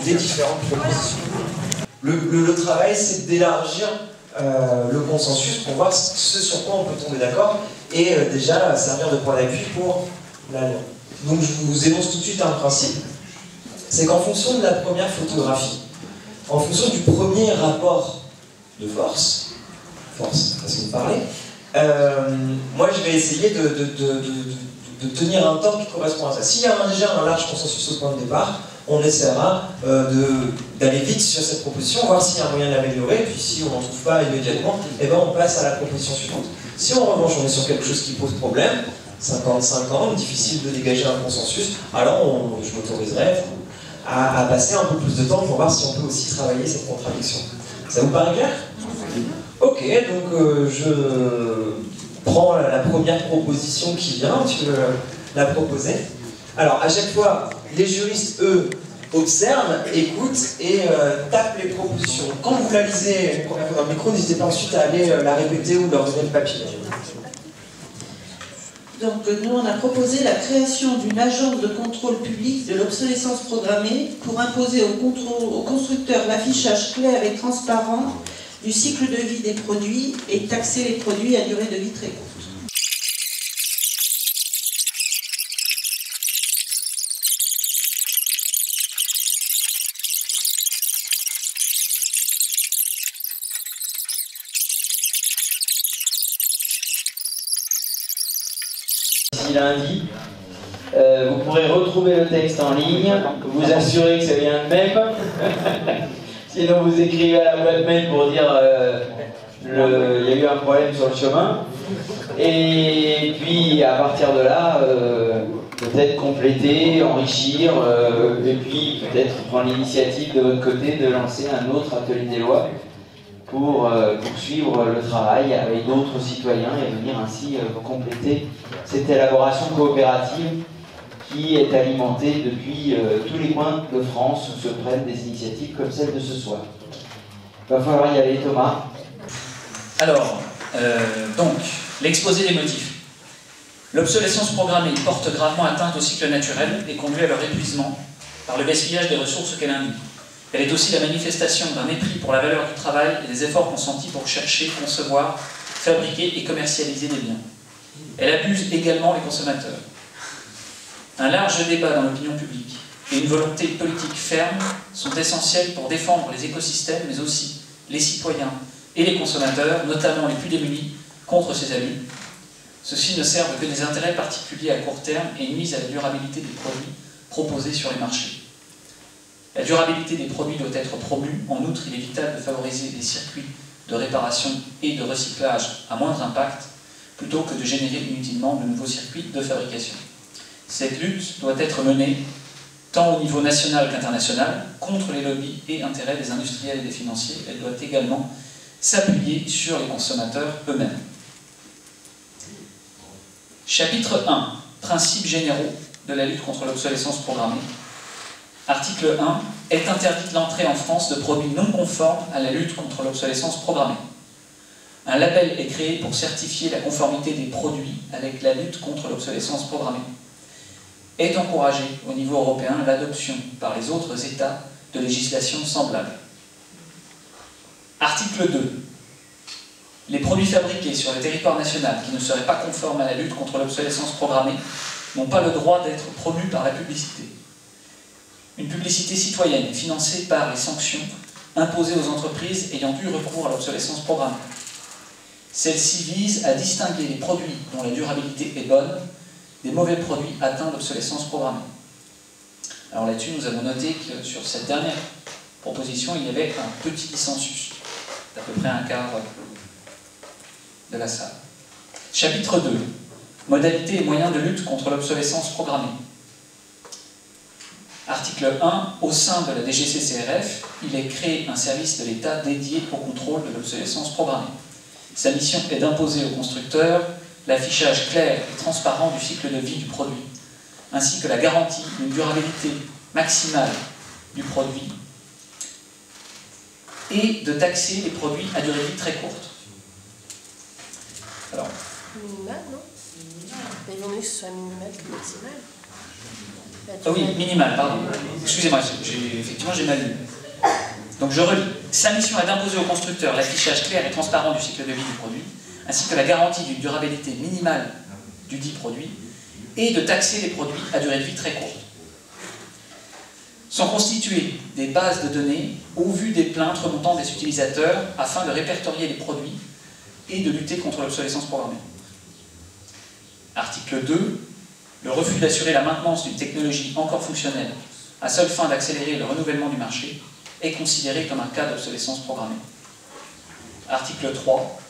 des différentes propositions. Le travail, c'est d'élargir le consensus pour voir ce sur quoi on peut tomber d'accord et déjà servir de point d'appui pour la loi. Donc je vous énonce tout de suite un principe, c'est qu'en fonction de la première photographie, en fonction du premier rapport de force, façon de parler, moi je vais essayer de tenir un temps qui correspond à ça. S'il y a déjà un large consensus au point de départ, on essaiera d'aller vite sur cette proposition, voir s'il y a un moyen de l'améliorer, puis si on n'en trouve pas immédiatement, eh ben on passe à la proposition suivante. Si en revanche on est sur quelque chose qui pose problème, 50-50, difficile de dégager un consensus, alors je m'autoriserai à passer un peu plus de temps pour voir si on peut aussi travailler cette contradiction. Ça vous paraît clair? Ok, donc je prends la première proposition qui vient, tu veux la proposer. Alors à chaque fois, les juristes, eux, observe, écoute et tape les propositions. Quand vous la lisez une première fois dans le micro, n'hésitez pas ensuite à aller la répéter ou leur donner le papier. Donc nous, on a proposé la création d'une agence de contrôle public de l'obsolescence programmée pour imposer aux constructeurs l'affichage clair et transparent du cycle de vie des produits et taxer les produits à durée de vie très courte. Lundi. Vous pourrez retrouver le texte en ligne, vous assurez que c'est bien le même. Sinon vous écrivez à la boîte mail pour dire il y a eu un problème sur le chemin. Et puis à partir de là, peut-être compléter, enrichir, et puis peut-être prendre l'initiative de votre côté de lancer un autre atelier des lois pour poursuivre le travail avec d'autres citoyens et venir ainsi compléter cette élaboration coopérative qui est alimentée depuis tous les coins de France où se prennent des initiatives comme celle de ce soir. Il va falloir y aller, Thomas. Alors, donc, l'exposé des motifs. L'obsolescence programmée porte gravement atteinte au cycle naturel et conduit à leur épuisement par le gaspillage des ressources qu'elle induit. Elle est aussi la manifestation d'un mépris pour la valeur du travail et des efforts consentis pour chercher, concevoir, fabriquer et commercialiser des biens. Elle abuse également les consommateurs. Un large débat dans l'opinion publique et une volonté politique ferme sont essentiels pour défendre les écosystèmes, mais aussi les citoyens et les consommateurs, notamment les plus démunis, contre ces abus. Ceux-ci ne servent que des intérêts particuliers à court terme et nuisent à la durabilité des produits proposés sur les marchés. La durabilité des produits doit être promue. En outre, il est vital de favoriser des circuits de réparation et de recyclage à moindre impact, plutôt que de générer inutilement de nouveaux circuits de fabrication. Cette lutte doit être menée, tant au niveau national qu'international, contre les lobbies et intérêts des industriels et des financiers. Elle doit également s'appuyer sur les consommateurs eux-mêmes. Chapitre 1. Principes généraux de la lutte contre l'obsolescence programmée. Article 1. Est interdite l'entrée en France de produits non conformes à la lutte contre l'obsolescence programmée. Un label est créé pour certifier la conformité des produits avec la lutte contre l'obsolescence programmée. Est encouragée au niveau européen l'adoption par les autres États de législation semblable. Article 2. Les produits fabriqués sur le territoire national qui ne seraient pas conformes à la lutte contre l'obsolescence programmée n'ont pas le droit d'être promus par la publicité. Une publicité citoyenne est financée par les sanctions imposées aux entreprises ayant eu recours à l'obsolescence programmée. Celle-ci vise à distinguer les produits dont la durabilité est bonne des mauvais produits atteints d'obsolescence programmée. Alors là-dessus, nous avons noté que sur cette dernière proposition, il y avait un petit dissensus, d'à peu près un quart de la salle. Chapitre 2. Modalités et moyens de lutte contre l'obsolescence programmée. Article 1. Au sein de la DGCCRF, il est créé un service de l'État dédié au contrôle de l'obsolescence programmée. Sa mission est d'imposer aux constructeurs l'affichage clair et transparent du cycle de vie du produit, ainsi que la garantie d'une durabilité maximale du produit et de taxer les produits à durée de vie très courte. Alors, minimal, non? Il vaut mieux que ce soit minimal que maximal. Ah oui, minimal, pardon. Excusez-moi, effectivement j'ai mal lu. Donc je relis. Sa mission est d'imposer aux constructeurs l'affichage clair et transparent du cycle de vie du produit, ainsi que la garantie d'une durabilité minimale du dit produit, et de taxer les produits à durée de vie très courte. Sont constituées des bases de données au vu des plaintes remontant des utilisateurs afin de répertorier les produits et de lutter contre l'obsolescence programmée. Article 2. Le refus d'assurer la maintenance d'une technologie encore fonctionnelle à seule fin d'accélérer le renouvellement du marché est considéré comme un cas d'obsolescence programmée. Article 3.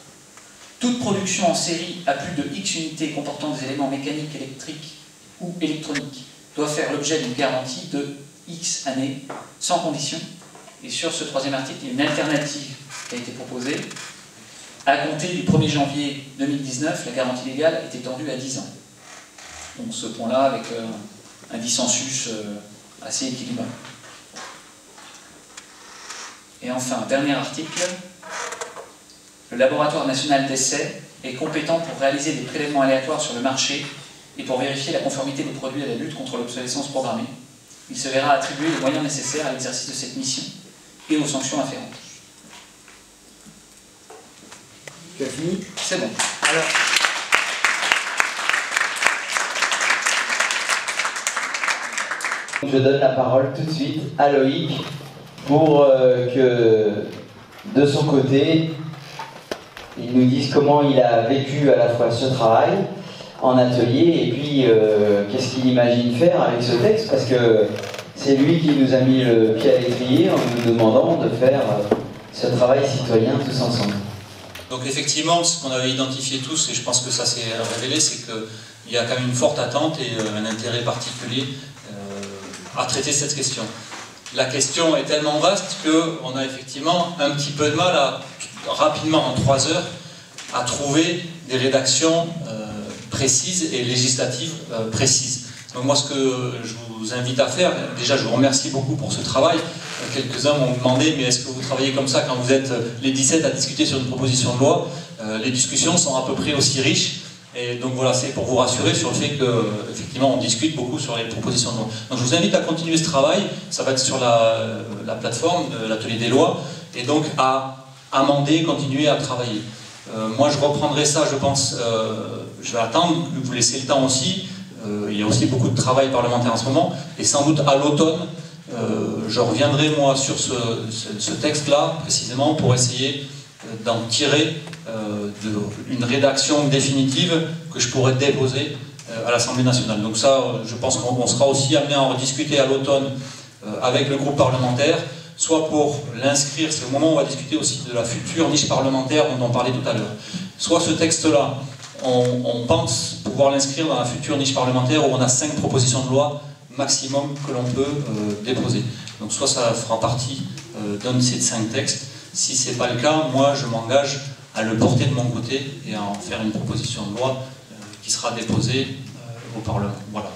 Toute production en série à plus de X unités comportant des éléments mécaniques, électriques ou électroniques doit faire l'objet d'une garantie de X années sans condition. Et sur ce troisième article, il y a une alternative qui a été proposée. À compter du 1er janvier 2019, la garantie légale est étendue à 10 ans. Donc ce point-là avec un dissensus assez équilibré. Et enfin, dernier article, le laboratoire national d'essai est compétent pour réaliser des prélèvements aléatoires sur le marché et pour vérifier la conformité des produits à la lutte contre l'obsolescence programmée. Il se verra attribuer les moyens nécessaires à l'exercice de cette mission et aux sanctions afférentes. Tu as fini? C'est bon. Alors, je donne la parole tout de suite à Loïc pour que, de son côté, il nous dise comment il a vécu à la fois ce travail en atelier et puis qu'est-ce qu'il imagine faire avec ce texte, parce que c'est lui qui nous a mis le pied à l'étrier en nous demandant de faire ce travail citoyen tous ensemble. Donc effectivement, ce qu'on avait identifié tous, et je pense que ça s'est révélé, c'est qu'il y a quand même une forte attente et un intérêt particulier à traiter cette question. La question est tellement vaste qu'on a effectivement un petit peu de mal à, rapidement en 3 heures, à trouver des rédactions précises et législatives précises. Donc moi, ce que je vous invite à faire, déjà je vous remercie beaucoup pour ce travail. Quelques-uns m'ont demandé, mais est-ce que vous travaillez comme ça quand vous êtes les 17 à discuter sur une proposition de loi? Les discussions sont à peu près aussi riches. Et donc voilà, c'est pour vous rassurer sur le fait qu'effectivement on discute beaucoup sur les propositions de loi. Donc je vous invite à continuer ce travail, ça va être sur la plateforme de l'atelier des lois, et donc à amender, continuer à travailler. Moi je reprendrai ça, je pense, je vais attendre, vous laissez le temps aussi, il y a aussi beaucoup de travail parlementaire en ce moment, et sans doute à l'automne, je reviendrai moi sur ce texte-là, précisément, pour essayer d'en tirer une rédaction définitive que je pourrais déposer à l'Assemblée nationale. Donc ça, je pense qu'on sera aussi amené à en rediscuter à l'automne avec le groupe parlementaire, soit pour l'inscrire, c'est au moment où on va discuter aussi de la future niche parlementaire dont on parlait tout à l'heure. Soit ce texte-là, on pense pouvoir l'inscrire dans la future niche parlementaire où on a 5 propositions de loi maximum que l'on peut déposer. Donc soit ça fera partie d'un de ces 5 textes. Si ce n'est pas le cas, moi je m'engage à le porter de mon côté et à en faire une proposition de loi qui sera déposée au Parlement. Voilà.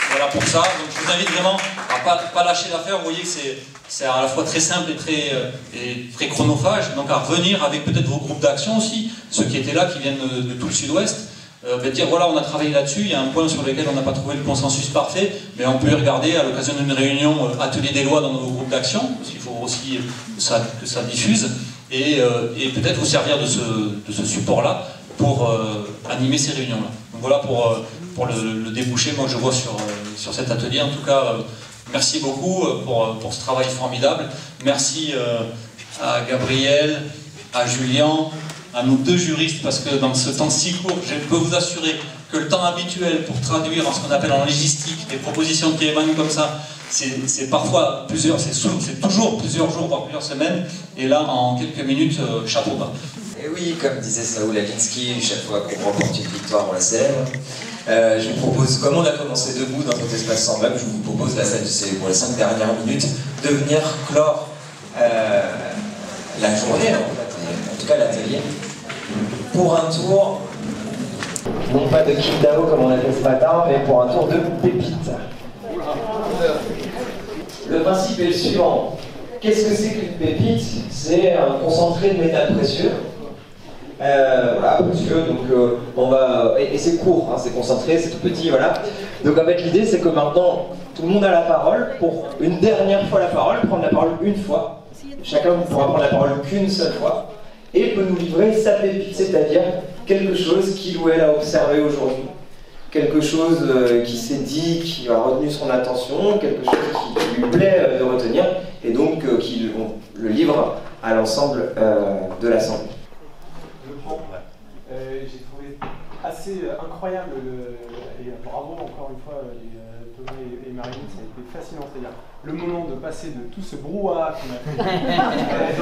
Voilà pour ça. Donc je vous invite vraiment à pas lâcher l'affaire. Vous voyez que c'est à la fois très simple et très chronophage. Donc à revenir avec peut-être vos groupes d'action aussi, ceux qui étaient là, qui viennent de tout le sud-ouest. Dire voilà, on a travaillé là-dessus, il y a un point sur lequel on n'a pas trouvé le consensus parfait, mais on peut y regarder à l'occasion d'une réunion atelier des lois dans nos groupes d'action, parce qu'il faut aussi que ça diffuse, et peut-être vous servir de ce support-là pour animer ces réunions-là. Donc voilà pour le débouché, moi je vois sur cet atelier. En tout cas, merci beaucoup pour ce travail formidable. Merci à Gabriel, à Julien, à nos 2 juristes, parce que dans ce temps si court, je peux vous assurer que le temps habituel pour traduire en ce qu'on appelle en légistique des propositions qui émanent comme ça, c'est parfois c'est toujours plusieurs jours, voire plusieurs semaines, et là, en quelques minutes, chapeau bas. Et oui, comme disait Saoul Alinsky, chaque fois qu'on remporte une victoire, on la célèbre. Je vous propose, comme on a commencé debout dans cet espace semblable, je vous propose, pour les 5 dernières minutes, de venir clore la journée, en tout cas l'atelier, pour un tour, non pas de Kindao comme on a fait ce matin, mais pour un tour de pépites. Le principe est le suivant. Qu'est-ce que c'est qu'une pépite? C'est un concentré de métal précieux. Voilà, précieux, donc on va... Et c'est court, hein, c'est concentré, c'est tout petit, voilà. Donc en fait l'idée c'est que maintenant, tout le monde a la parole, pour une dernière fois la parole, prendre la parole une fois. Chacun ne pourra prendre la parole qu'une seule fois, et peut nous livrer sa pépite, c'est-à-dire quelque chose qu'il ou elle a observé aujourd'hui, quelque chose qui s'est dit, qui a retenu son attention, quelque chose qui lui plaît de retenir, et donc qui le livre à l'ensemble de l'Assemblée. J'ai trouvé assez incroyable, et bravo encore une fois Thomas et Marie-Lise, ça a été fascinant, c'est-à-dire le moment de passer de tout ce brouhaha qu'on a fait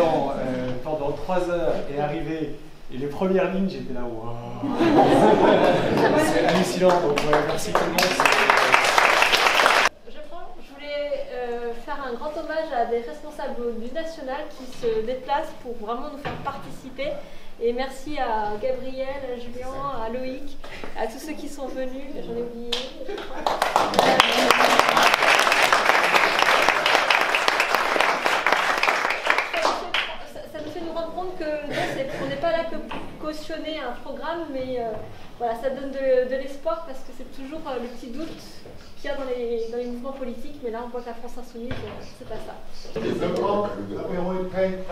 pendant 3 heures et arriver, et les premières lignes, j'étais là, waouh, c'est hallucinant, donc ouais, merci tout le monde. Je voulais faire un grand hommage à des responsables du national qui se déplacent pour vraiment nous faire participer. Et merci à Gabriel, à Julien, à Loïc, à tous ceux qui sont venus. J'en ai oublié, je crois. pas là que pour cautionner un programme, mais voilà, ça donne de l'espoir parce que c'est toujours le petit doute qu'il y a dans les mouvements politiques, mais là on voit que la France Insoumise, c'est pas ça. Le grand apéro est prêt.